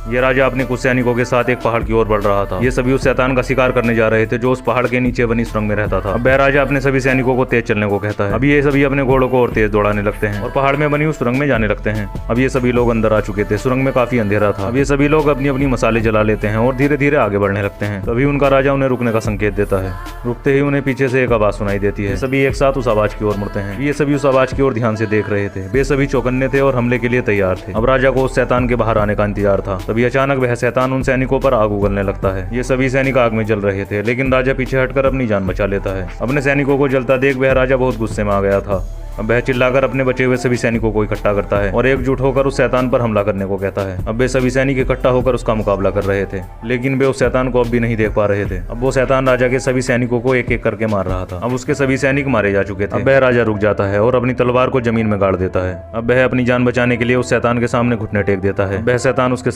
ये राजा अपने कुछ सैनिकों के साथ एक पहाड़ की ओर बढ़ रहा था। ये सभी उस शैतान का शिकार करने जा रहे थे जो उस पहाड़ के नीचे बनी सुरंग में रहता था। अब वह राजा अपने सभी सैनिकों को तेज चलने को कहता है। अब ये सभी अपने घोड़ों को और तेज दौड़ाने लगते हैं और पहाड़ में बनी उस सुरंग में जाने लगते हैं। अब ये सभी लोग अंदर आ चुके थे। सुरंग में काफी अंधेरा था। अब ये सभी लोग अपनी अपनी मसाले जला लेते हैं और धीरे धीरे आगे बढ़ने लगते हैं। तभी उनका राजा उन्हें रुकने का संकेत देता है। रुकते ही उन्हें पीछे से एक आवाज सुनाई देती है। सभी एक साथ उस आवाज की ओर मुड़ते हैं। ये सभी उस आवाज की ओर ध्यान से देख रहे थे। वे सभी चौकन्ने थे और हमले के लिए तैयार थे। अब राजा को उस शैतान के बाहर आने का इंतजार था। तभी अचानक वह शैतान उन सैनिकों पर आग उगलने लगता है। ये सभी सैनिक आग में जल रहे थे, लेकिन राजा पीछे हटकर अपनी जान बचा लेता है। अपने सैनिकों को जलता देख वह राजा बहुत गुस्से में आ गया था। अब वह चिल्लाकर अपने बचे हुए सभी सैनिकों को इकट्ठा करता है और एकजुट होकर उस शैतान पर हमला करने को कहता है। अब वे सभी सैनिक इकट्ठा होकर उसका मुकाबला कर रहे थे, लेकिन वे उस शैतान को अब भी नहीं देख पा रहे थे। अब वो शैतान राजा के सभी सैनिकों को एक एक करके मार रहा था। अब उसके सभी सैनिक मारे जा चुके थे। अब वह राजा रुक जाता है और अपनी तलवार को जमीन में गाड़ देता है। अब वह अपनी जान बचाने के लिए उस शैतान के सामने घुटने टेक देता है। वह शैतान उसके